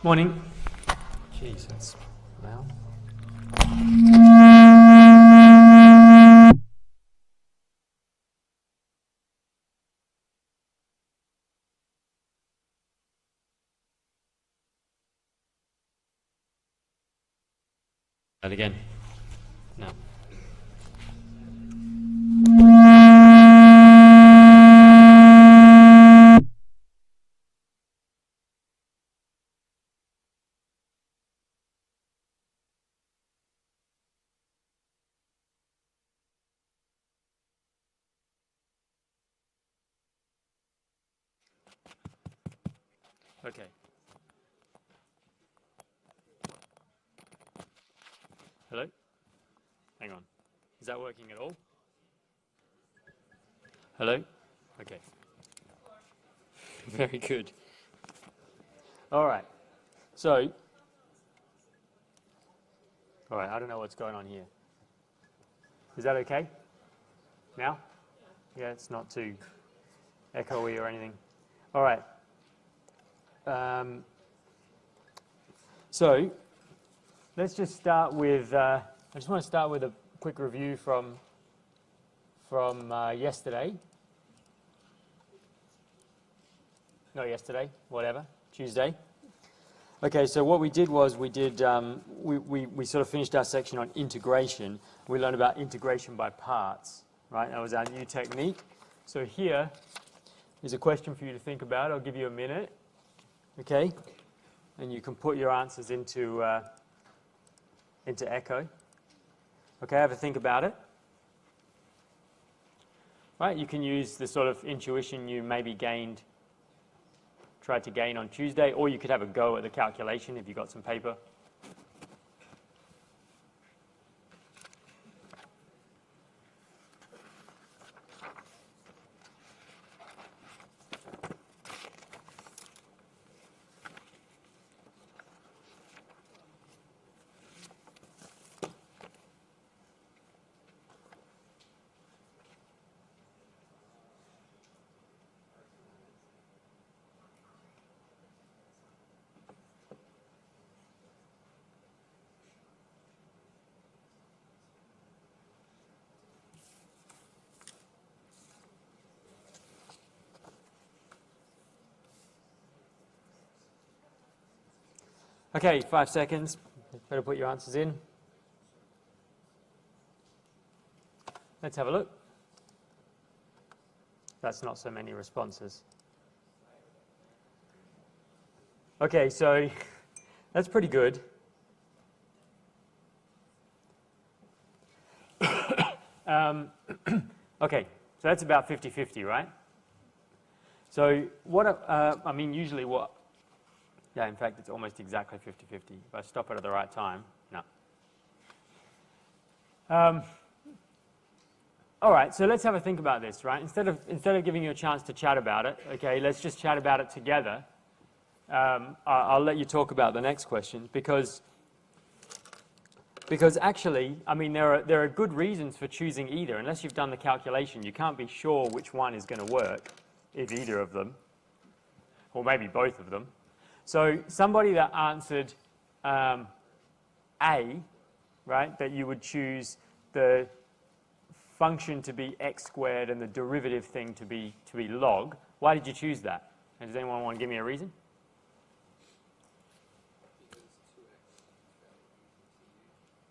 Morning. Jeez, that's loud. That again. No. Okay. Hello? Hang on. Is that working at all? Hello? Okay. Very good. All right. So, all right, I don't know what's going on here. Is that okay? Now? Yeah, it's not too echoey or anything. All right. So, let's just start with, I just want to start with a quick review from yesterday. Not yesterday, whatever, Tuesday. Okay, so what we did was we sort of finished our section on integration. We learned about integration by parts, right? That was our new technique. So here is a question for you to think about. I'll give you a minute, okay? And you can put your answers into Echo. Okay, have a think about it. Right, you can use the sort of intuition you maybe tried to gain on Tuesday, or you could have a go at the calculation if you got some paper. Okay, 5 seconds. Better put your answers in. Let's have a look. That's not so many responses. Okay, so that's pretty good. Okay, so that's about 50-50, right? So what, I mean, usually what, yeah, in fact, it's almost exactly 50-50. If I stop it at the right time, no. All right, so let's have a think about this, right? Instead of giving you a chance to chat about it, okay, let's just chat about it together. I'll let you talk about the next question because actually, I mean, there are good reasons for choosing either. Unless you've done the calculation, you can't be sure which one is going to work, if either of them, or maybe both of them. So somebody that answered A, right, that you would choose the function to be x squared and the derivative thing to be log. Why did you choose that? And does anyone want to give me a reason?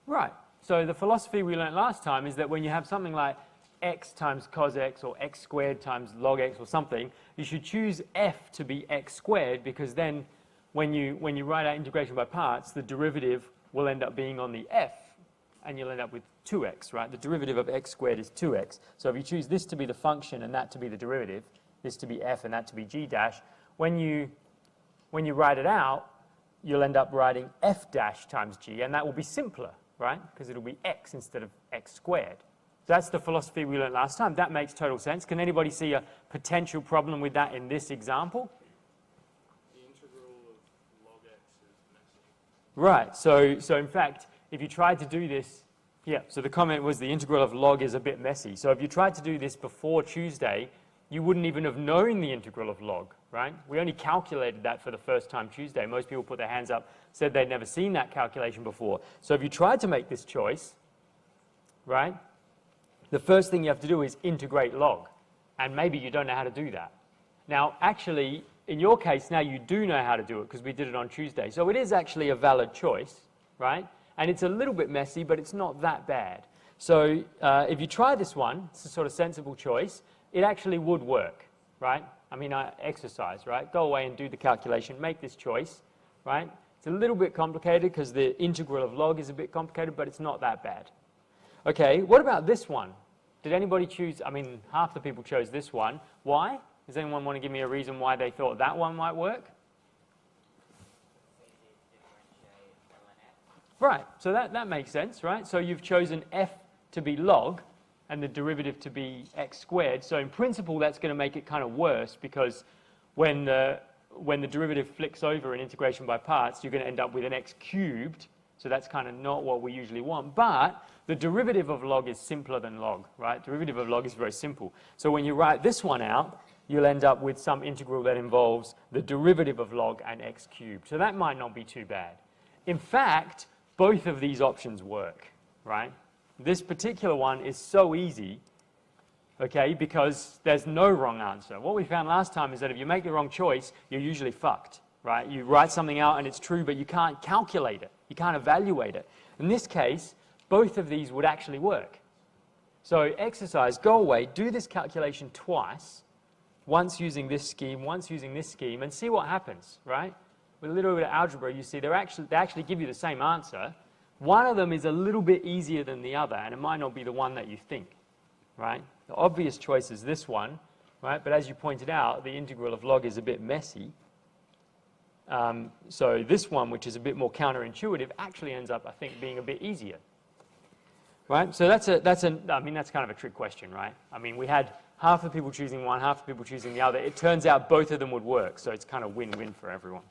Right. So the philosophy we learned last time is that when you have something like x times cos x or x squared times log x or something, you should choose f to be x squared because then when you write out integration by parts, the derivative will end up being on the f, and you'll end up with 2x, right? The derivative of x squared is 2x. So if you choose this to be the function and that to be the derivative, this to be f and that to be g dash, when you write it out, you'll end up writing f dash times g, and that will be simpler, right? Because it'll be x instead of x squared. That's the philosophy we learned last time. That makes total sense. Can anybody see a potential problem with that in this example? Right, so in fact, if you tried to do this, yeah, so the comment was the integral of log is a bit messy. So if you tried to do this before Tuesday, you wouldn't even have known the integral of log, right? We only calculated that for the first time Tuesday. Most people put their hands up, said they'd never seen that calculation before. So if you tried to make this choice, right, the first thing you have to do is integrate log. And maybe you don't know how to do that. Now, actually, in your case, now you do know how to do it because we did it on Tuesday. So it is actually a valid choice, right? And it's a little bit messy, but it's not that bad. So if you try this one, it's a sort of sensible choice, it actually would work, right? I mean, exercise, right? Go away and do the calculation, make this choice, right? It's a little bit complicated because the integral of log is a bit complicated, but it's not that bad. Okay, what about this one? Did anybody choose, I mean, half the people chose this one. Why? Does anyone want to give me a reason why they thought that one might work? Right, so that makes sense, right? So you've chosen f to be log and the derivative to be x squared. So in principle, that's going to make it kind of worse because when the derivative flicks over in integration by parts, you're going to end up with an x cubed. So that's kind of not what we usually want. But the derivative of log is simpler than log, right? Derivative of log is very simple. So when you write this one out, you'll end up with some integral that involves the derivative of log and x cubed. So that might not be too bad. In fact, both of these options work, right? This particular one is so easy, okay, because there's no wrong answer. What we found last time is that if you make the wrong choice, you're usually fucked, right? You write something out and it's true, but you can't calculate it. You can't evaluate it. In this case, both of these would actually work. So exercise, go away, do this calculation twice, once using this scheme, once using this scheme, and see what happens, right? With a little bit of algebra, you see they actually give you the same answer. One of them is a little bit easier than the other, and it might not be the one that you think, right? The obvious choice is this one, right? But as you pointed out, the integral of log is a bit messy. So this one, which is a bit more counterintuitive, actually ends up, I think, being a bit easier, right? So I mean, that's kind of a trick question, right? I mean, we had half the people choosing one, half the people choosing the other. It turns out both of them would work, so it's kind of win-win for everyone.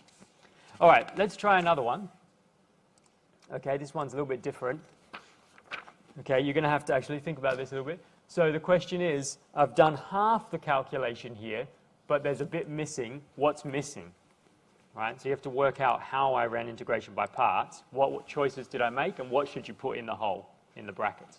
All right, let's try another one. Okay, this one's a little bit different. Okay, you're going to have to actually think about this a little bit. So the question is, I've done half the calculation here, but there's a bit missing. What's missing? Right, so you have to work out how I ran integration by parts. What choices did I make, and what should you put in the hole, in the brackets?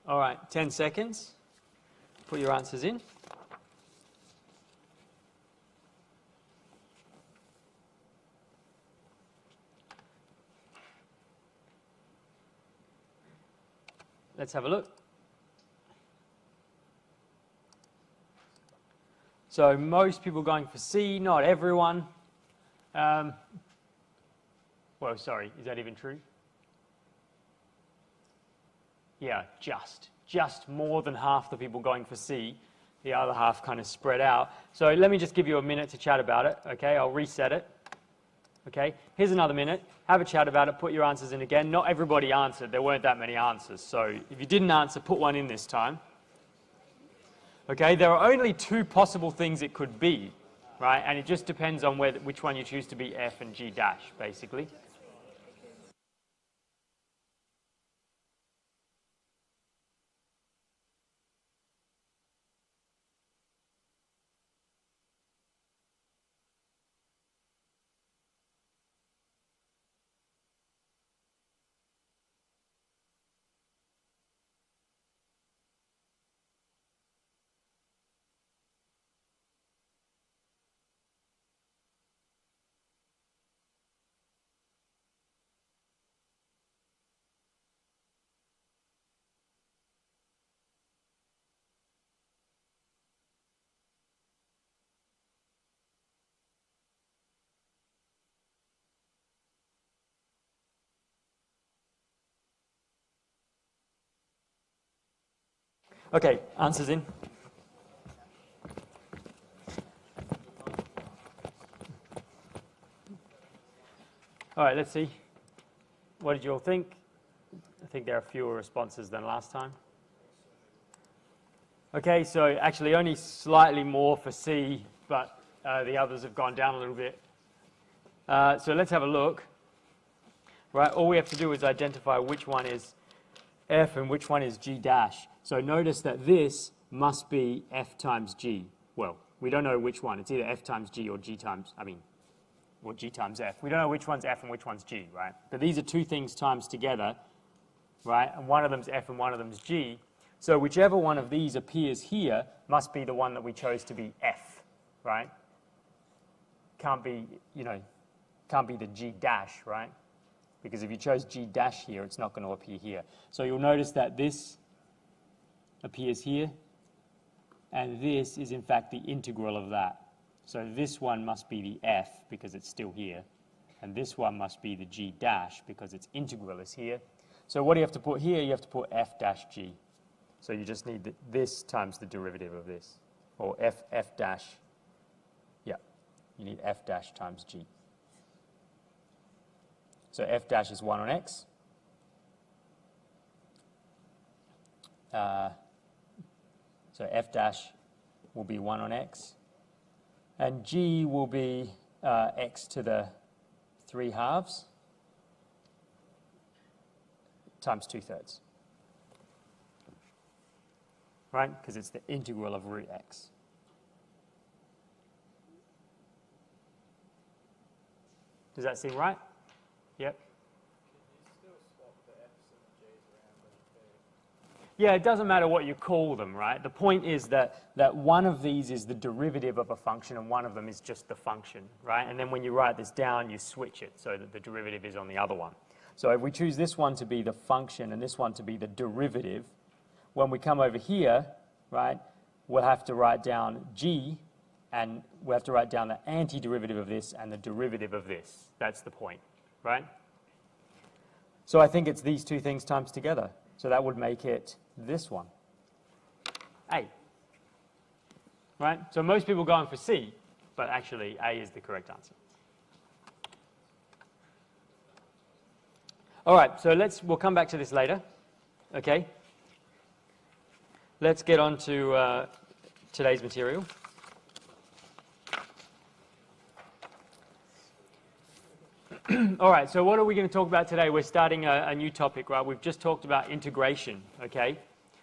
All right, 10 seconds. Put your answers in. Let's have a look. So most people going for C, not everyone. Well, sorry, is that even true? Yeah, just more than half the people going for C. The other half kind of spread out. So let me just give you a minute to chat about it, okay? I'll reset it. Okay, here's another minute. Have a chat about it, put your answers in again. Not everybody answered. There weren't that many answers. So if you didn't answer, put one in this time. Okay, there are only two possible things it could be, right? And it just depends on which one you choose to be F and G dash, basically. Okay, answers in. All right, let's see. What did you all think? I think there are fewer responses than last time. Okay, so actually only slightly more for C, but the others have gone down a little bit. So let's have a look. Right, all we have to do is identify which one is F and which one is G dash. So notice that this must be F times G. Well, we don't know which one. It's either F times G or G times, or G times F. We don't know which one's F and which one's G, right? But these are two things times together, right? And one of them's F and one of them's G. So whichever one of these appears here must be the one that we chose to be F, right? Can't be, can't be the G dash, right? Because if you chose G dash here, it's not going to appear here. So you'll notice that this appears here, and this is in fact the integral of that. So this one must be the F because it's still here, and this one must be the G dash because its integral is here. So what do you have to put here? You have to put F dash G. So you just need this times the derivative of this, or F dash, yeah, you need F dash times G. So F dash is 1 on X. So F dash will be 1 on X. And G will be X to the 3/2 times 2/3. Right? Because it's the integral of root X. Does that seem right? Yep. Yeah, it doesn't matter what you call them, right? The point is that one of these is the derivative of a function and one of them is just the function, right? And then when you write this down, you switch it so that the derivative is on the other one. So if we choose this one to be the function and this one to be the derivative, when we come over here, right, we'll have to write down G, and we'll have to write down the antiderivative of this and the derivative of this. That's the point, right? So I think it's these two things times together. So that would make it this one, A. Right? So most people are going for C, but actually A is the correct answer. All right, so we'll come back to this later, okay? Let's get on to today's material. All right, so what are we going to talk about today? We're starting a new topic, right? We've just talked about integration, okay?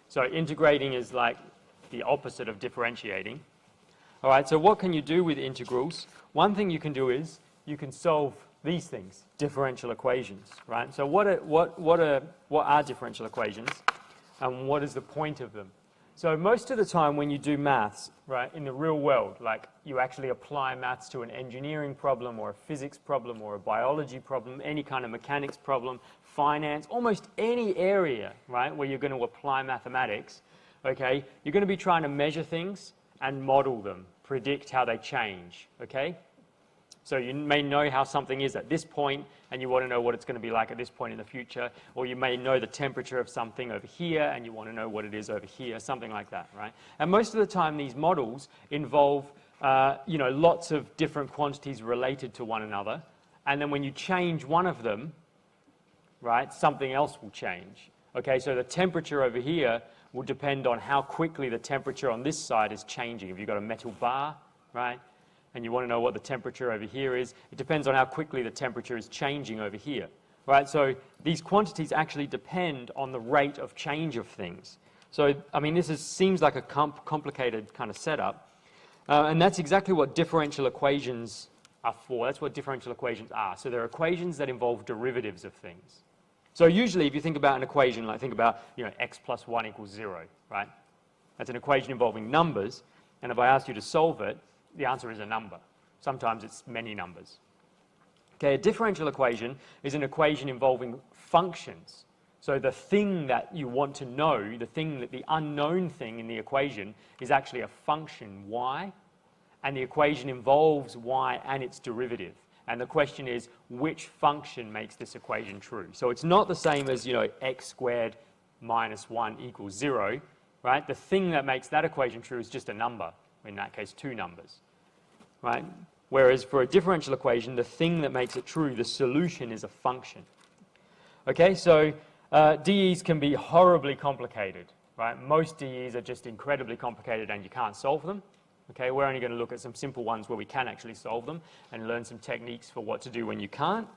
So integrating is like the opposite of differentiating. All right, so what can you do with integrals? One thing you can do is you can solve these things, differential equations, right? So what are differential equations, and what is the point of them? So most of the time when you do maths, right, in the real world, like you actually apply maths to an engineering problem or a physics problem or a biology problem, any kind of mechanics problem, finance, almost any area, right, where you're going to apply mathematics, okay, you're going to be trying to measure things and model them, predict how they change, okay? So you may know how something is at this point, and you want to know what it's going to be like at this point in the future, or you may know the temperature of something over here, and you want to know what it is over here, something like that, right? And most of the time, these models involve, lots of different quantities related to one another, and then when you change one of them, right, something else will change. Okay, so the temperature over here will depend on how quickly the temperature on this side is changing. If you've got a metal bar, right, and you want to know what the temperature over here is, it depends on how quickly the temperature is changing over here, right? So these quantities actually depend on the rate of change of things. So, I mean, this seems like a complicated kind of setup, and that's exactly what differential equations are for. That's what differential equations are. So they're equations that involve derivatives of things. So usually if you think about an equation, like think about, x plus 1 equals 0, right? That's an equation involving numbers, and if I ask you to solve it, the answer is a number. Sometimes it's many numbers. Okay, a differential equation is an equation involving functions. So the thing that you want to know, the unknown thing in the equation is actually a function, y, and the equation involves y and its derivative. And the question is, which function makes this equation true? So it's not the same as, x squared minus 1 equals 0. right? The thing that makes that equation true is just a number, in that case 2 numbers, right? Whereas for a differential equation, the thing that makes it true, the solution, is a function. Okay, so DEs can be horribly complicated, right? Most DEs are just incredibly complicated and you can't solve them. Okay, we're only going to look at some simple ones where we can actually solve them and learn some techniques for what to do when you can't.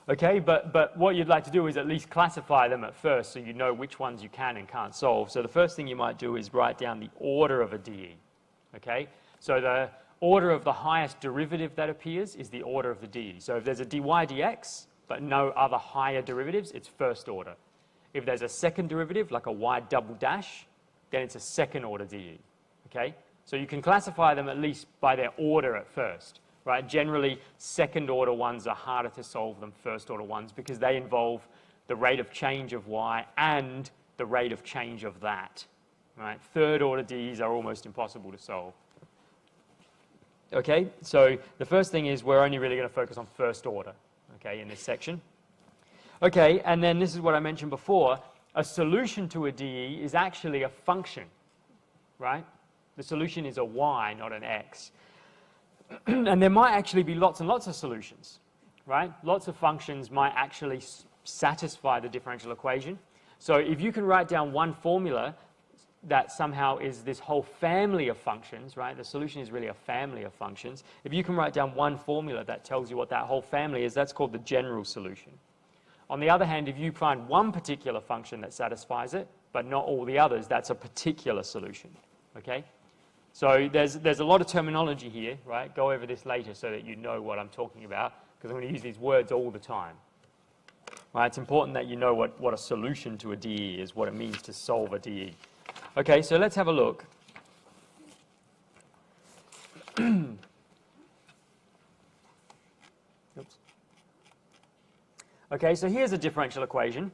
Okay, but what you'd like to do is at least classify them at first so you know which ones you can and can't solve. So the first thing you might do is write down the order of a DE. Okay, so the order of the highest derivative that appears is the order of the DE. So if there's a dy dx, but no other higher derivatives, it's first order. If there's a second derivative, like a y double dash, then it's a second order DE. Okay? So you can classify them at least by their order at first, right? Generally, second order ones are harder to solve than first order ones because they involve the rate of change of y and the rate of change of that, right? Third order DEs are almost impossible to solve. Okay, so the first thing is we're only really going to focus on first order, okay, in this section. Okay, and then this is what I mentioned before. A solution to a DE is actually a function, right? The solution is a y, not an x. And there might actually be lots and lots of solutions, right? Lots of functions might actually satisfy the differential equation. So if you can write down one formula that somehow is this whole family of functions, right? The solution is really a family of functions. If you can write down one formula that tells you what that whole family is, that's called the general solution. On the other hand, if you find one particular function that satisfies it, but not all the others, that's a particular solution, okay? So there's a lot of terminology here, right? Go over this later so that you know what I'm talking about, because I'm going to use these words all the time. Right? It's important that you know what a solution to a DE is, what it means to solve a DE. Okay, so let's have a look. Oops. Okay, so here's a differential equation.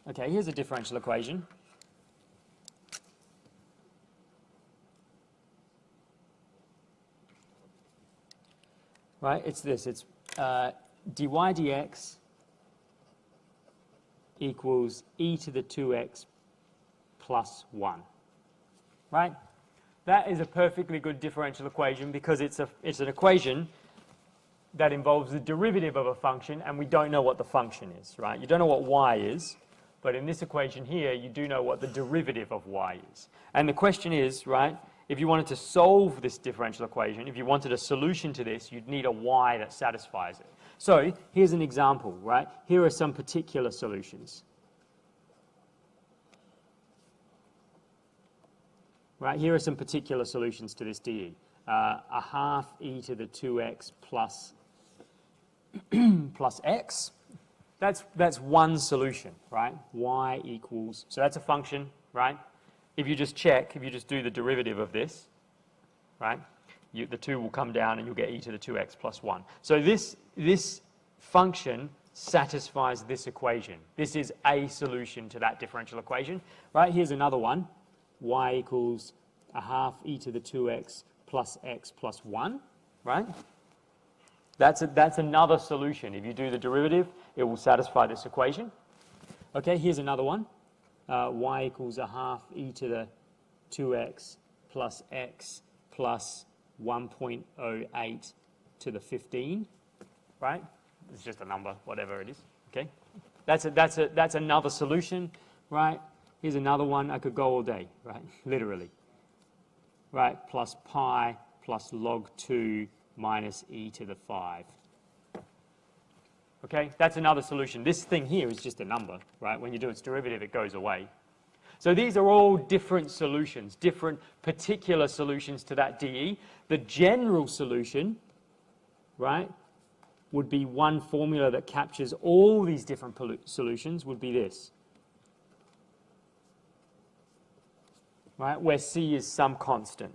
Okay, here's a differential equation. Right, it's this. It's dy dx equals e to the 2x plus 1. Right? That is a perfectly good differential equation because it's an equation that involves the derivative of a function and we don't know what the function is, right? You don't know what y is, but in this equation here, you do know what the derivative of y is. And the question is, right, if you wanted to solve this differential equation, if you wanted a solution to this, you'd need a y that satisfies it. So here's an example, right? Here are some particular solutions. Right, here are some particular solutions to this DE. A half e to the 2x plus plus x. That's one solution, right? Y equals, so that's a function, right? If you just check, if you just do the derivative of this, right, the 2 will come down and you'll get e to the 2x plus 1. So this function satisfies this equation. This is a solution to that differential equation, right? Here's another one. Y equals a half e to the 2x plus x plus 1, right? That's another solution. If you do the derivative, it will satisfy this equation. Okay, here's another one. Y equals a half e to the 2x plus x plus 1.08 to the 15, right? It's just a number, whatever it is, okay? That's another solution, right? Here's another one. I could go all day, right? Literally. Right, plus pi plus log 2 minus e to the 5. Okay, that's another solution. This thing here is just a number, right? When you do its derivative, it goes away. So these are all different solutions, different particular solutions to that DE. The general solution, right, would be one formula that captures all these different solutions would be this. Right, where c is some constant.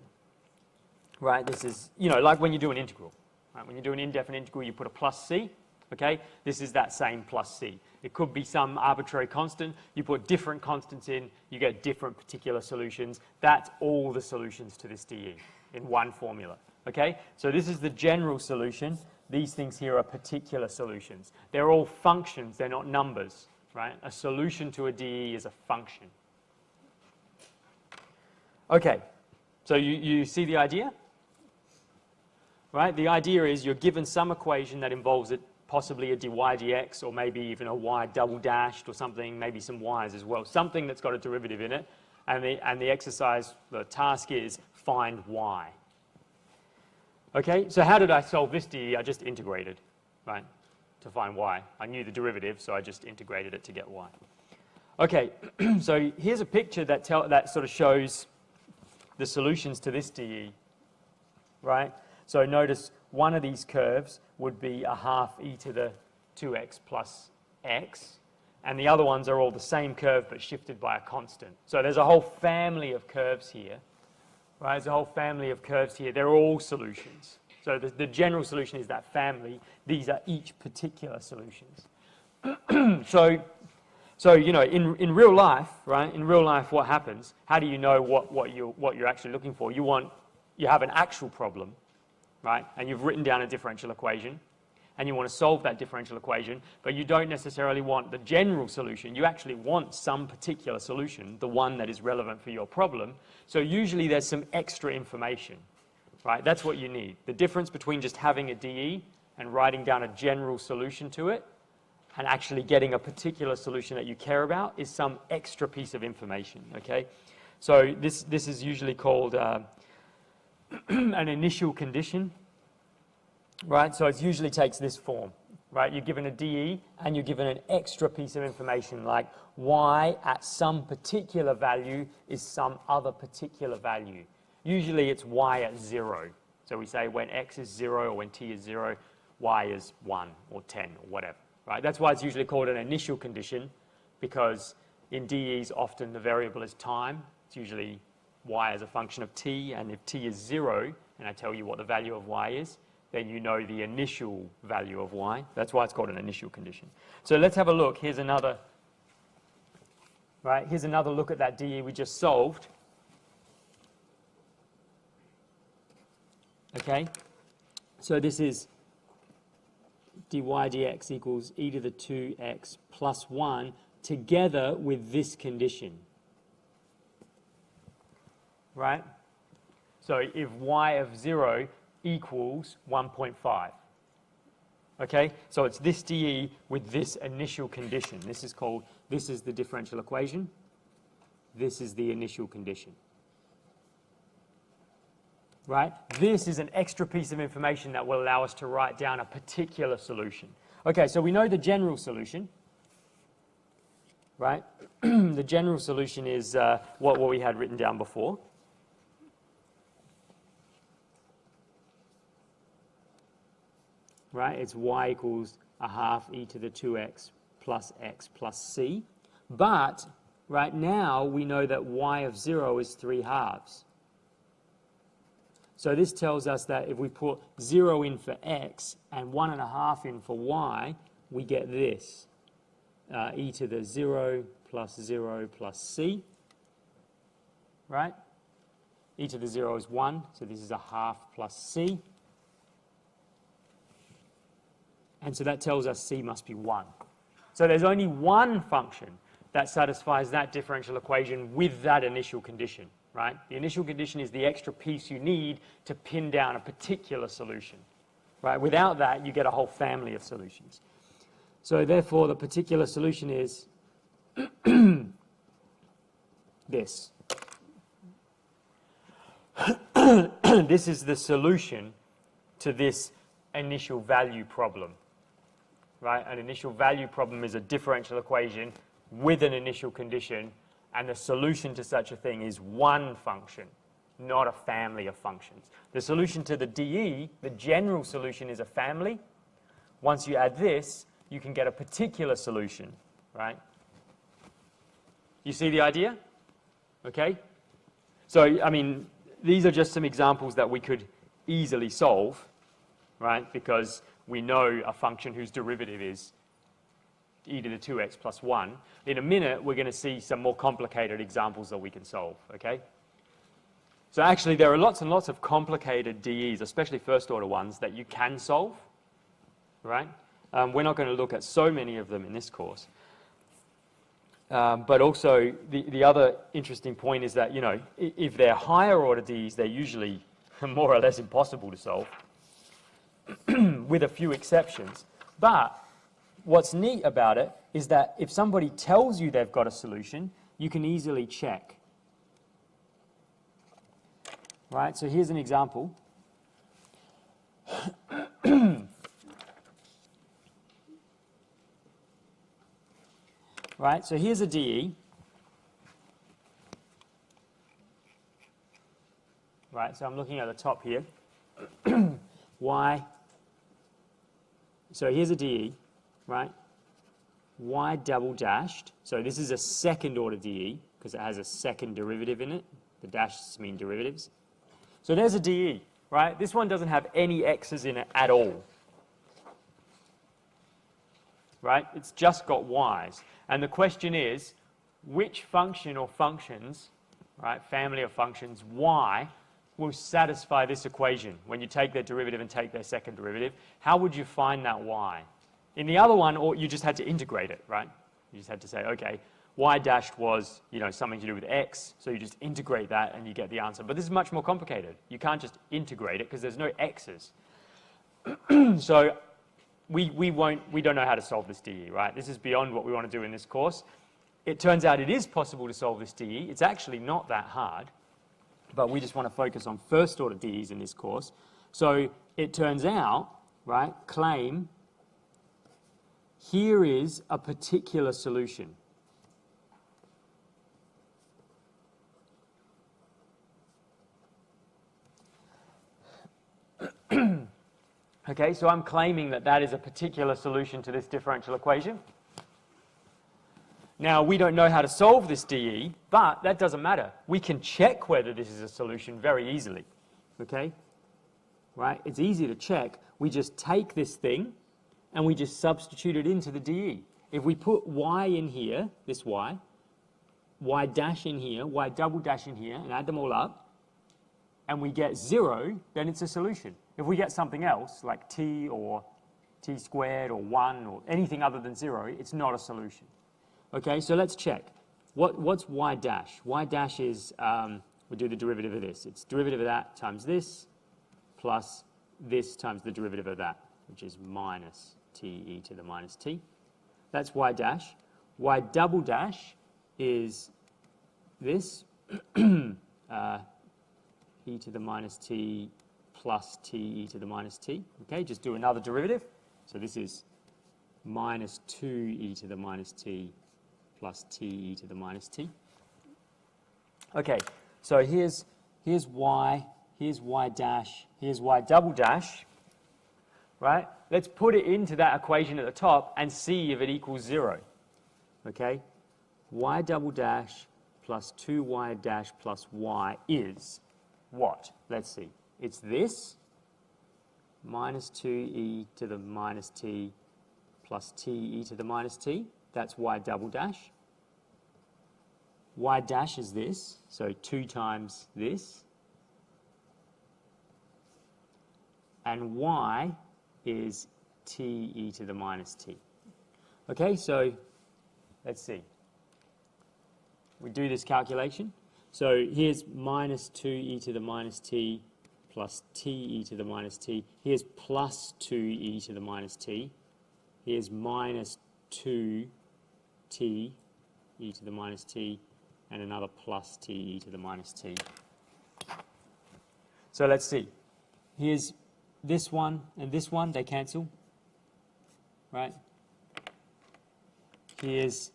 Right, this is, you know, like when you do an integral. Right? When you do an indefinite integral, you put a plus c. Okay, this is that same plus c. It could be some arbitrary constant. You put different constants in, you get different particular solutions. That's all the solutions to this DE in one formula. Okay, so this is the general solution. these things here are particular solutions. They're all functions, they're not numbers, right? A solution to a DE is a function. Okay, so you see the idea? Right? The idea is you're given some equation that involves possibly a dy dx, or maybe even a y double dashed or something, maybe some y's as well, something that's got a derivative in it, and the exercise, the task is find y. Okay, so how did I solve this DE? I just integrated, right, to find y. I knew the derivative, so I just integrated it to get y. Okay, so here's a picture that sort of shows the solutions to this DE, right? So notice one of these curves would be a half e to the 2x plus x, and the other ones are all the same curve but shifted by a constant. So there's a whole family of curves here, right? There's a whole family of curves here. They're all solutions. So the general solution is that family. These are each particular solutions. So you know, in real life, right? In real life, what happens? How do you know what you're actually looking for? You have an actual problem, right? And you've written down a differential equation, and you want to solve that differential equation, but you don't necessarily want the general solution. You actually want some particular solution, the one that is relevant for your problem. So usually there's some extra information, right? That's what you need. The difference between just having a DE and writing down a general solution to it and actually getting a particular solution that you care about is some extra piece of information, okay? So this is usually called an initial condition, right? So it usually takes this form, right? You're given a DE and you're given an extra piece of information like y at some particular value is some other particular value. Usually it's y at 0. So we say when x is 0 or when t is 0, y is 1 or 10 or whatever, right? That's why it's usually called an initial condition, because in DEs often the variable is time. It's usually y as a function of t, and if t is 0, and I tell you what the value of y is, then you know the initial value of y. That's why it's called an initial condition. So let's have a look. Here's another, right? Here's another look at that DE we just solved. Okay, so this is dy dx equals e to the 2x plus 1 together with this condition. Right? So if y of 0 equals 1.5. Okay? So it's this DE with this initial condition. This is the differential equation. This is the initial condition. Right? This is an extra piece of information that will allow us to write down a particular solution. Okay, so we know the general solution. Right? The general solution is what we had written down before. Right? It's y equals a half e to the 2x plus x plus c. But right now we know that y of 0 is 3 halves. So this tells us that if we put 0 in for x and 1.5 in for y, we get this. E to the 0 plus c. Right? E to the 0 is 1, so this is a half plus c. And so that tells us c must be 1. So there's only one function that satisfies that differential equation with that initial condition, right? The initial condition is the extra piece you need to pin down a particular solution, right? Without that, you get a whole family of solutions. So therefore, the particular solution is this. This is the solution to this initial value problem. Right? An initial value problem is a differential equation with an initial condition, and the solution to such a thing is one function, not a family of functions. The solution to the DE, the general solution, is a family. Once you add this, you can get a particular solution, right? You see the idea? Okay? So, I mean, these are just some examples that we could easily solve, right? Because we know a function whose derivative is e to the 2x plus 1. In a minute, we're going to see some more complicated examples that we can solve, okay? So actually, there are lots and lots of complicated DEs, especially first-order ones, that you can solve, right? We're not going to look at so many of them in this course. But also, the other interesting point is that, you know, if they're higher order Ds, they're usually more or less impossible to solve, with a few exceptions. But what's neat about it is that if somebody tells you they've got a solution, you can easily check. Right, so here's an example. Right, so here's a DE. Right, so I'm looking at the top here. Y. So here's a DE, right? Y double dashed. So this is a second order DE because it has a second derivative in it. The dashes mean derivatives. So there's a DE, right? This one doesn't have any x's in it at all. Right? It's just got y's. And the question is, which function or functions, right, family of functions, y, will satisfy this equation when you take their derivative and take their second derivative? How would you find that y? In the other one, or you just had to integrate it, right? You just had to say, okay, y dashed was, you know, something to do with x, so you just integrate that and you get the answer. But this is much more complicated. You can't just integrate it because there's no x's. So we don't know how to solve this DE, right? This is beyond what we want to do in this course. It turns out it is possible to solve this DE. It's actually not that hard, but we just want to focus on first order DEs in this course. So it turns out, right, claim here is a particular solution. Okay, so I'm claiming that that is a particular solution to this differential equation. Now, we don't know how to solve this DE, but that doesn't matter. We can check whether this is a solution very easily, okay? Right? It's easy to check. We just take this thing and we just substitute it into the DE. If we put y in here, this y dash in here, y double dash in here, and add them all up, and we get 0, then it's a solution. If we get something else, like t or t squared or 1 or anything other than 0, it's not a solution. Okay, so let's check. What's y dash? Y dash is, we do the derivative of this. It's derivative of that times this, plus this times the derivative of that, which is minus t e to the minus t. That's y dash. Y double dash is this, e to the minus t plus t e to the minus t. Okay, just do another derivative. So this is minus 2e to the minus t plus t e to the minus t. Okay, so here's y dash, here's y double dash, right? Let's put it into that equation at the top and see if it equals 0. Okay, y double dash plus 2y dash plus y is what? Let's see. It's this, minus 2e to the minus t plus t e to the minus t. That's y double dash. Y dash is this, so 2 times this. And y is t e to the minus t. Okay, so let's see. We do this calculation. So here's minus 2e to the minus t plus t e to the minus t. Here's plus 2e to the minus t. Here's minus 2t e to the minus t, and another plus t e to the minus t. So let's see. Here's this one and this one, they cancel, right? Here's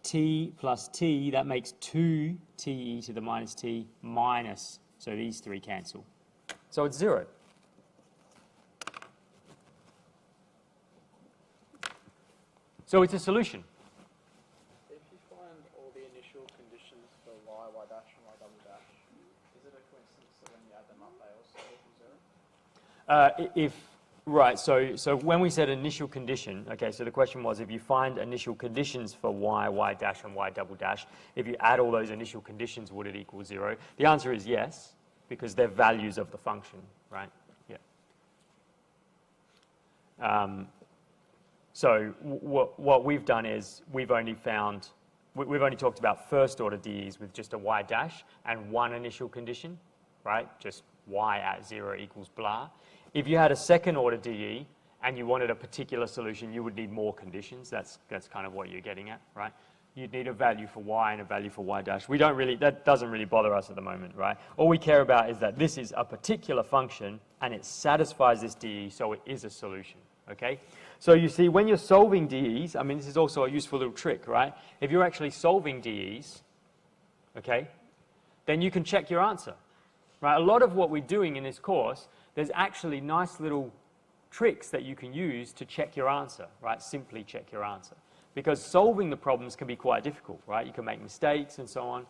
t plus t, that makes 2t e to the minus t minus, so these 3 cancel. So it's 0. So it's a solution. If you find all the initial conditions for y dash and y double dash, is it a coincidence that when you add them up they also equal 0? Right, so when we said initial condition, okay, so the question was if you find initial conditions for y dash and y double dash, if you add all those initial conditions, would it equal 0? The answer is yes, because they're values of the function, right? Yeah. So what we've done is we've only talked about first order DEs with just a y dash and one initial condition, right? Just y at 0 equals blah. If you had a second order DE and you wanted a particular solution, you would need more conditions. That's kind of what you're getting at, right? You'd need a value for y and a value for y dash. That doesn't really bother us at the moment, right? All we care about is that this is a particular function and it satisfies this DE, so it is a solution, okay? So you see, when you're solving DEs, I mean, this is also a useful little trick, right? If you're actually solving DEs, okay, then you can check your answer, right? A lot of what we're doing in this course, there's actually nice little tricks that you can use to check your answer, right? Simply check your answer. Because solving the problems can be quite difficult, right? You can make mistakes and so on.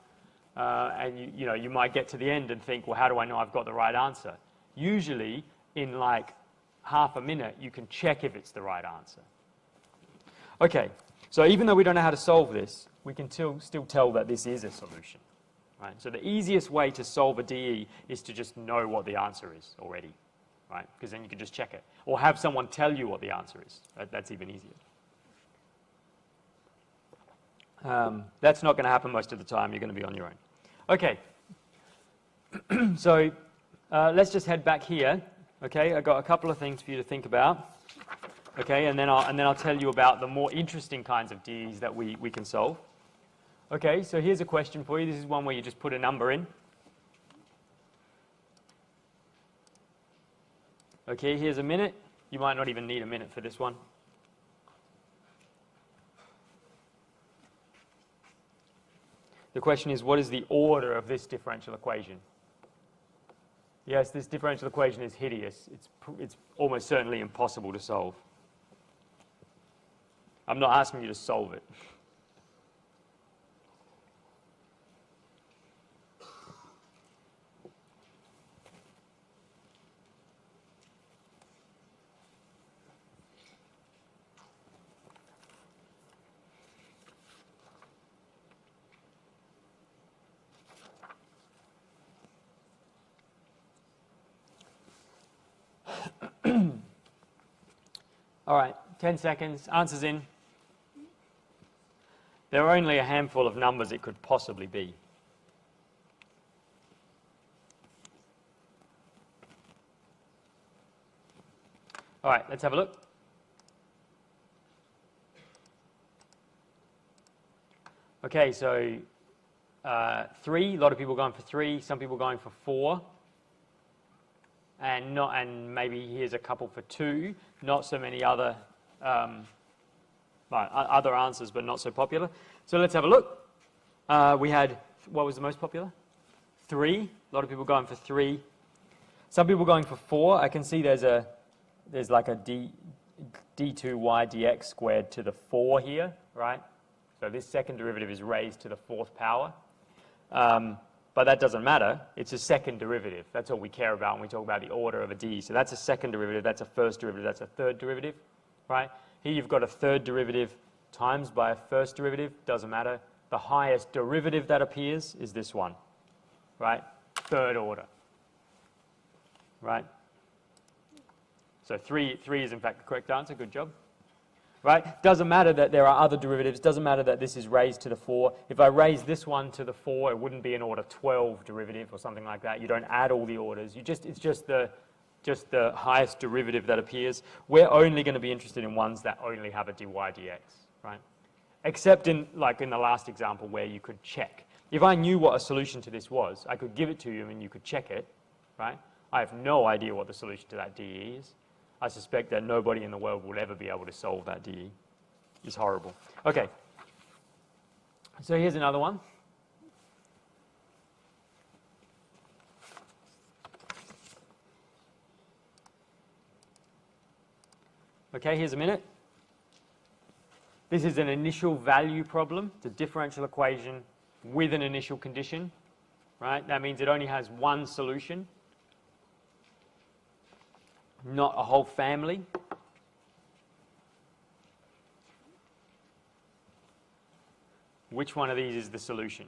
And you might get to the end and think, well, how do I know I've got the right answer? Usually, in like half a minute, you can check if it's the right answer. Okay, so even though we don't know how to solve this, we can still tell that this is a solution, right? So the easiest way to solve a DE is to just know what the answer is already, right? Because then you can just check it. Or have someone tell you what the answer is. That's even easier. That's not going to happen most of the time. You're going to be on your own. Okay. So let's just head back here. Okay, I've got a couple of things for you to think about. Okay, and then I'll tell you about the more interesting kinds of DEs that we can solve. Okay, so here's a question for you. This is one where you just put a number in. Okay, here's a minute. You might not even need a minute for this one. The question is, what is the order of this differential equation? Yes, this differential equation is hideous. It's almost certainly impossible to solve. I'm not asking you to solve it. All right, 10 seconds, answers in. There are only a handful of numbers it could possibly be. All right, let's have a look. Okay, so 3, a lot of people going for 3, some people going for 4. And maybe here's a couple for 2, not so many other other answers, but not so popular. So let's have a look. We had, what was the most popular? 3. A lot of people going for 3. Some people going for 4. I can see there's like a d2y dx squared to the 4 here, right? So this second derivative is raised to the 4th power. But that doesn't matter. It's a second derivative. That's all we care about when we talk about the order of a d. So that's a second derivative, that's a first derivative, that's a third derivative, right? Here you've got a third derivative times by a first derivative, doesn't matter. The highest derivative that appears is this one, right? Third order, right? So 3 is in fact the correct answer, good job. Right? Doesn't matter that there are other derivatives, doesn't matter that this is raised to the 4. If I raise this one to the 4, it wouldn't be an order 12 derivative or something like that. You don't add all the orders. It's just the highest derivative that appears. We're only going to be interested in ones that only have a dy dx, right? Except in the last example where you could check. If I knew what a solution to this was, I could give it to you and you could check it, right? I have no idea what the solution to that DE is. I suspect that nobody in the world will ever be able to solve that DE. It's horrible. Okay. So here's another one. Okay, here's a minute. This is an initial value problem. It's a differential equation with an initial condition, right? That means it only has one solution, not a whole family. Which one of these is the solution?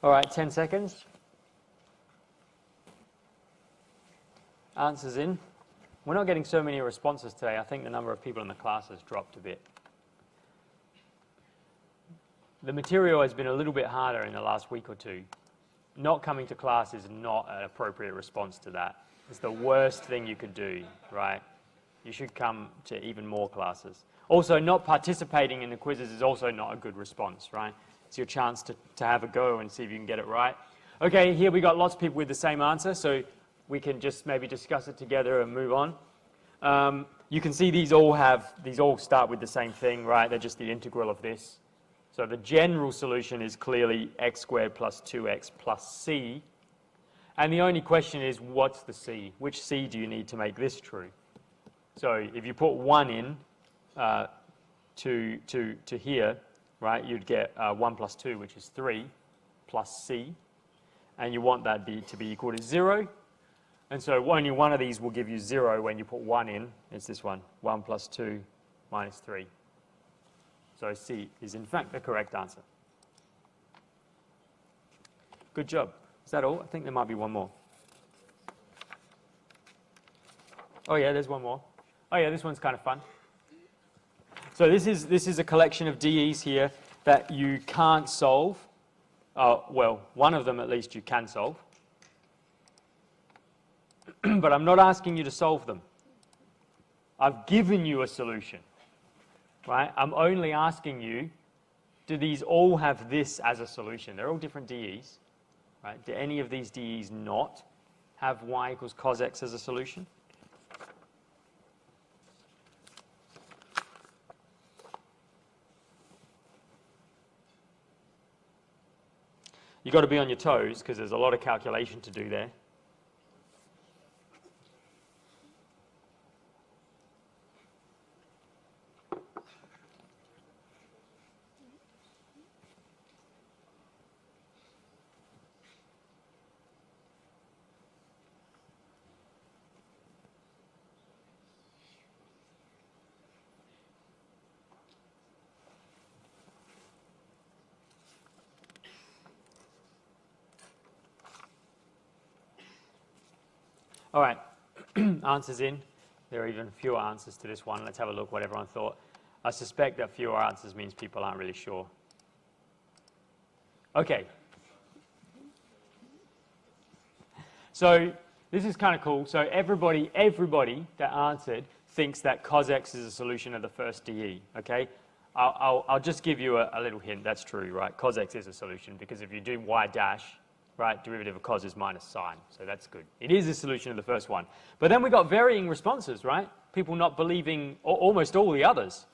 All right, 10 seconds. Answers in. We're not getting so many responses today. I think the number of people in the class has dropped a bit. The material has been a little bit harder in the last week or two. Not coming to class is not an appropriate response to that. It's the worst thing you could do, right? You should come to even more classes. Also, not participating in the quizzes is also not a good response, right? It's your chance to have a go and see if you can get it right. Okay, here we got lots of people with the same answer, so we can just maybe discuss it together and move on. You can see these all start with the same thing, right? They're just the integral of this. So the general solution is clearly x squared plus 2x plus c. And the only question is, what's the c? Which c do you need to make this true? So if you put 1 in to here, right, you'd get 1 plus 2, which is 3, plus c. And you want that to be equal to 0. And so only one of these will give you 0 when you put 1 in. It's this one, 1 plus 2 minus 3. So C is in fact the correct answer. Good job. Is that all? I think there might be one more. Oh yeah, there's one more. Oh yeah, this one's kind of fun. So this is a collection of DEs here that you can't solve. Well, one of them at least you can solve. But I'm not asking you to solve them. I've given you a solution. Right? I'm only asking you, do these all have this as a solution? They're all different DEs. Right? Do any of these DEs not have y equals cos x as a solution? You've got to be on your toes because there's a lot of calculation to do there. All right, answers in. There are even fewer answers to this one. Let's have a look what everyone thought. I suspect that fewer answers means people aren't really sure. Okay. So this is kind of cool. So everybody that answered thinks that cos x is a solution of the first DE, okay? I'll just give you a little hint. That's true, right? Cos x is a solution because if you do y dash, right, derivative of cos is minus sine, so that's good. It is a solution of the first one. But then we got varying responses, right? People not believing almost all the others,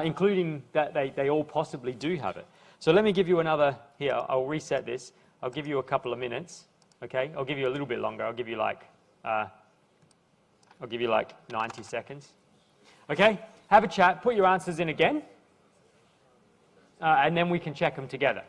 including that they all possibly do have it. So let me give you another, here, I'll reset this. I'll give you a couple of minutes, okay? I'll give you a little bit longer. I'll give you like 90 seconds. Okay, have a chat, put your answers in again, and then we can check them together.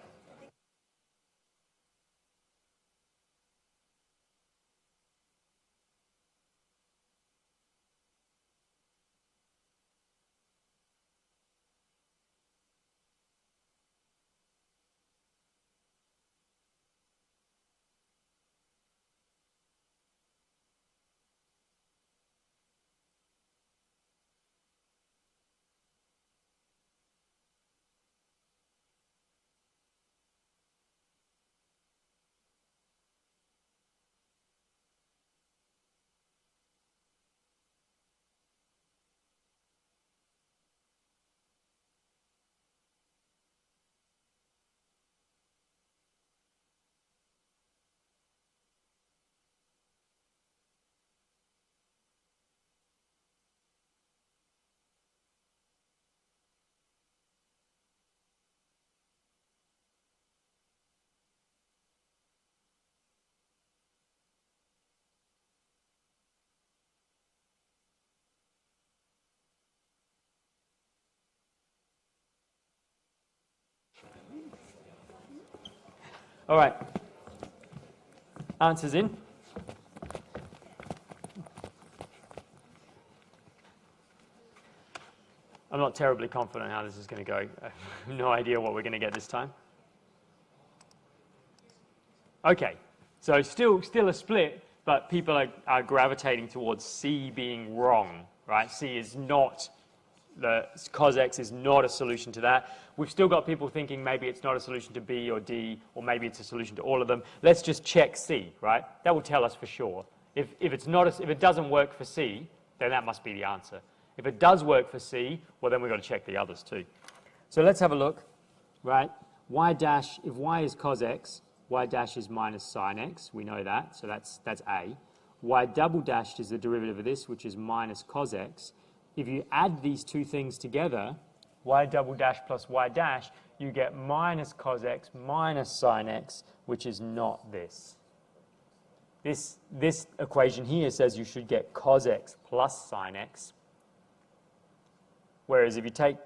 All right, answers in. I'm not terribly confident how this is going to go. I have no idea what we're going to get this time. Okay, so still a split, but people are gravitating towards C being wrong, right? C is not, the cos x is not a solution to that. We've still got people thinking maybe it's not a solution to B or D, or maybe it's a solution to all of them. Let's just check C, right? That will tell us for sure. If it doesn't work for C, then that must be the answer. If it does work for C, well, then we've got to check the others too. So let's have a look, right? Y dash, if y is cos x, y dash is minus sine x. We know that, so that's A. Y double dashed is the derivative of this, which is minus cos x. If you add these two things together, y double dash plus y dash, you get minus cos x minus sine x, which is not this. This equation here says you should get cos x plus sine x. Whereas if you take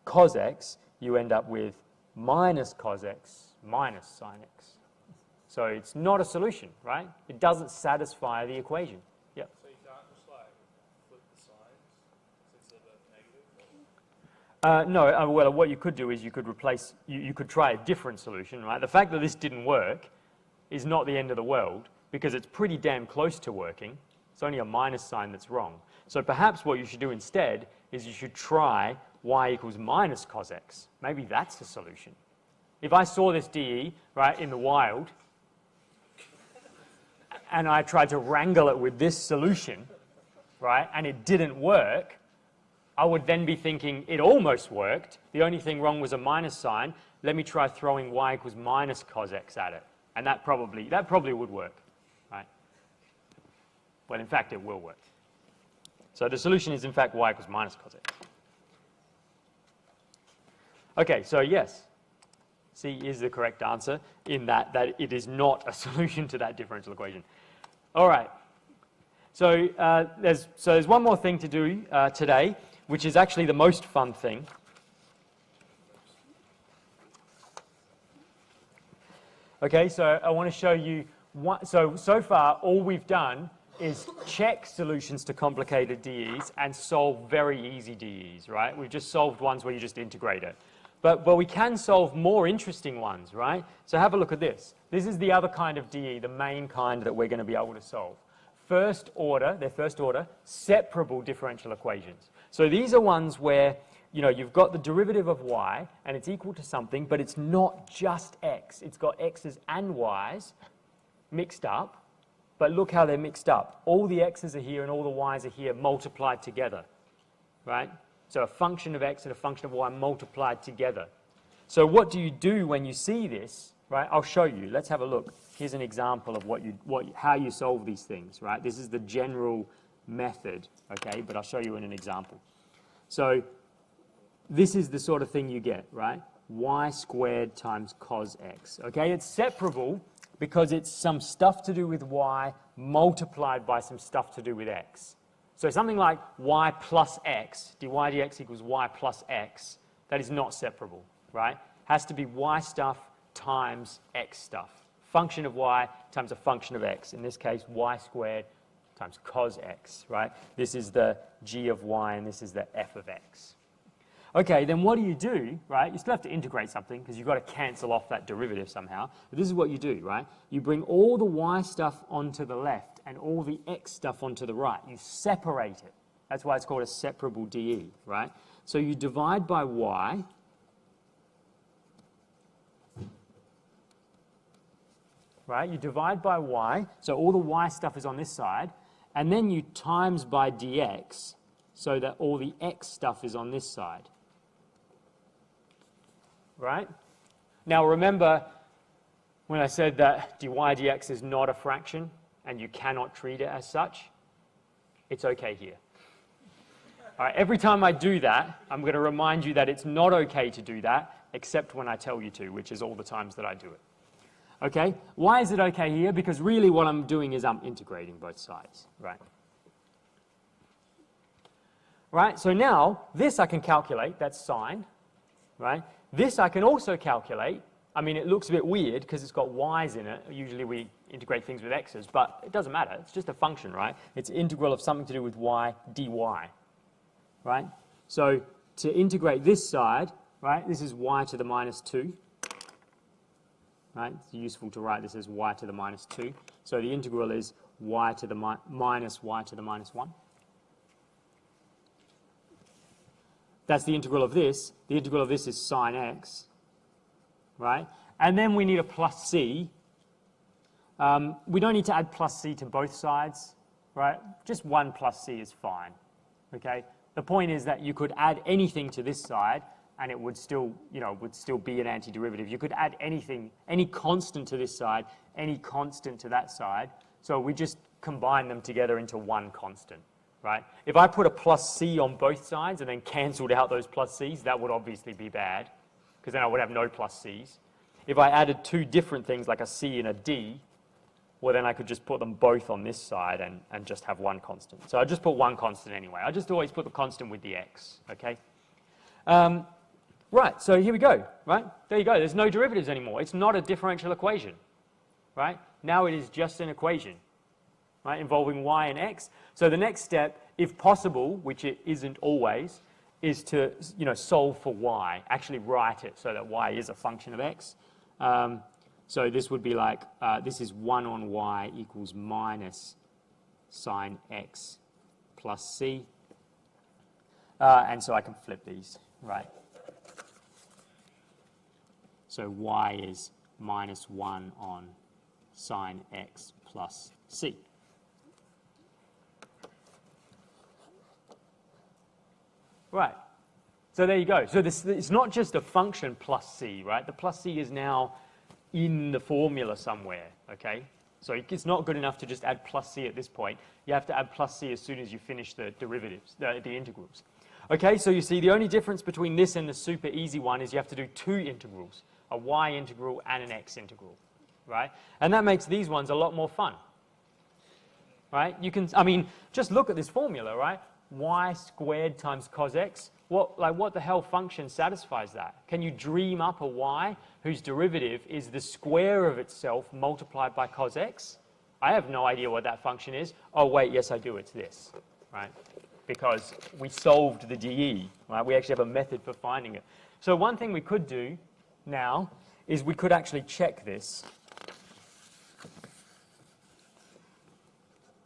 cos x, you end up with minus cos x minus sine x. So it's not a solution, right? It doesn't satisfy the equation. Yep. So you can't just like flip the signs since they're both negative? No, well, what you could do is you could replace, you could try a different solution, right? The fact that this didn't work is not the end of the world because it's pretty damn close to working. It's only a minus sign that's wrong. So perhaps what you should do instead is you should try y equals minus cos x. Maybe that's the solution. If I saw this dE, right, in the wild, and I tried to wrangle it with this solution, right, and it didn't work, I would then be thinking it almost worked. The only thing wrong was a minus sign. Let me try throwing y equals minus cos x at it. And that probably would work, right? Well, in fact, it will work. So the solution is, in fact, y equals minus cos x. Okay, so yes, C is the correct answer in that it is not a solution to that differential equation. All right. So there's one more thing to do today, which is actually the most fun thing. Okay, so I want to show you so far all we've done is check solutions to complicated DEs and solve very easy DEs, right? We've just solved ones where you just integrate it. But we can solve more interesting ones, right? So have a look at this. This is the other kind of DE, the main kind that we're going to be able to solve. They're first order, separable differential equations. So these are ones where, you know, you've got the derivative of y and it's equal to something, but it's not just x. It's got x's and y's mixed up. But look how they're mixed up. All the x's are here and all the y's are here multiplied together, right? So a function of x and a function of y multiplied together. So what do you do when you see this, right? I'll show you. Let's have a look. Here's an example of how you solve these things, right? This is the general method, okay? But I'll show you in an example. So this is the sort of thing you get, right? Y squared times cos x, okay? It's separable because it's some stuff to do with y multiplied by some stuff to do with x. So something like y plus x, dy dx equals y plus x, that is not separable, right? Has to be y stuff times x stuff. Function of y times a function of x. In this case, y squared times cos x, right? This is the g of y and this is the f of x. Okay, then what do, right? You still have to integrate something because you've got to cancel off that derivative somehow. But this is what you do, right? You bring all the y stuff onto the left and all the x stuff onto the right. You separate it. That's why it's called a separable DE, right? So you divide by y. Right? You divide by y. So all the y stuff is on this side. And then you times by dx so that all the x stuff is on this side. Right? Now remember when I said that dy dx is not a fraction and you cannot treat it as such? It's okay here. All right, every time I do that, I'm going to remind you that it's not okay to do that except when I tell you to, which is all the times that I do it. Okay? Why is it okay here? Because really what I'm doing is I'm integrating both sides, right? Right? So now, this I can calculate, that's sine, right? This I can also calculate. I mean, it looks a bit weird because it's got y's in it. Usually we integrate things with x's, but it doesn't matter. It's just a function, right? It's integral of something to do with y dy, right? So to integrate this side, right, this is y to the minus 2. right? It's useful to write this as y to the minus 2. So the integral is y to the minus y to the minus 1. That's the integral of this. The integral of this is sine x, right? And then we need a plus c. We don't need to add plus c to both sides, right? Just one plus c is fine, okay? The point is that you could add anything to this side and it would still, would still be an antiderivative. You could add anything, any constant to this side, any constant to that side. So we just combine them together into one constant, right? If I put a plus c on both sides and then cancelled out those plus c's, that would obviously be bad, because then I would have no plus c's. If I added two different things like a c and a d, well, then I could just put them both on this side and just have one constant. So I just put one constant anyway. I just always put the constant with the x, okay? Right, so here we go, right? There you go. There's no derivatives anymore. It's not a differential equation, right? Now it is just an equation, right, involving y and x. So the next step, if possible, which it isn't always, is to, solve for y, actually write it so that y is a function of x. So this would be like, this is 1 on y equals minus sine x plus c. And so I can flip these, right? So y is minus 1 on sine x plus c. Right. So there you go. So this, it's not just a function plus c, right? The plus c is now in the formula somewhere, okay? So it's not good enough to just add plus c at this point. You have to add plus c as soon as you finish the derivatives, the integrals. Okay, so you see the only difference between this and the super easy one is you have to do two integrals, a y integral and an x integral, right? And that makes these ones a lot more fun, right? You can, just look at this formula, right? Y squared times cos x. What the hell function satisfies that? Can you dream up a y whose derivative is the square of itself multiplied by cos x? I have no idea what that function is. Oh, wait, yes, I do. It's this, right? Because we solved the dE, right? We actually have a method for finding it. So one thing we could do now is we could actually check this.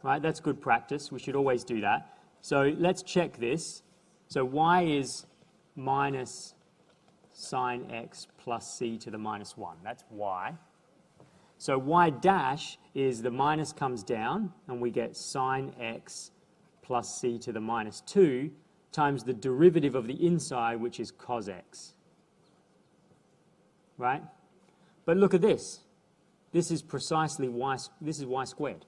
Right, that's good practice. We should always do that. So let's check this. So y is minus sine x plus c to the minus 1. That's y. So y dash is the minus comes down, and we get sine x plus c to the minus 2 times the derivative of the inside, which is cos x. Right? But look at this. This is precisely y, this is y squared.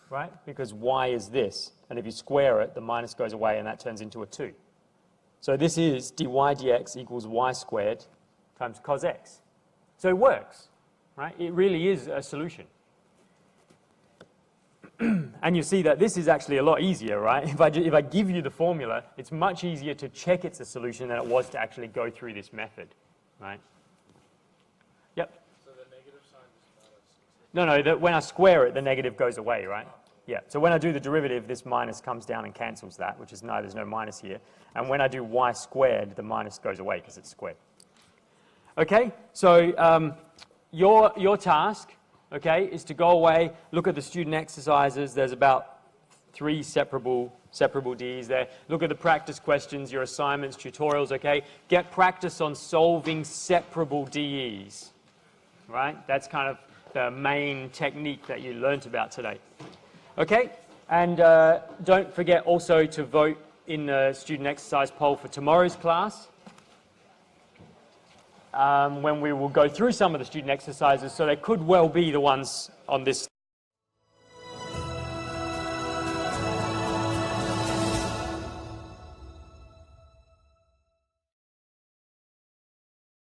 Right? Because y is this, and if you square it, the minus goes away, and that turns into a 2. So this is dy dx equals y squared times cos x. So it works, right? It really is a solution. And you see that this is actually a lot easier, right? If I give you the formula, it's much easier to check it's a solution than it was to actually go through this method, right? Yep. So the negative sign is No, when I square it, the negative goes away, right? Yeah, so when I do the derivative, this minus comes down and cancels that, which is no, there's no minus here. And when I do y squared, the minus goes away because it's squared. Okay, so your task, okay, is to go away, look at the student exercises. There's about 3 separable Ds there. Look at the practice questions, your assignments, tutorials, okay? Get practice on solving separable Ds, right? That's kind of the main technique that you learnt about today. Okay, and don't forget also to vote in the student exercise poll for tomorrow's class, when we will go through some of the student exercises, so they could well be the ones on this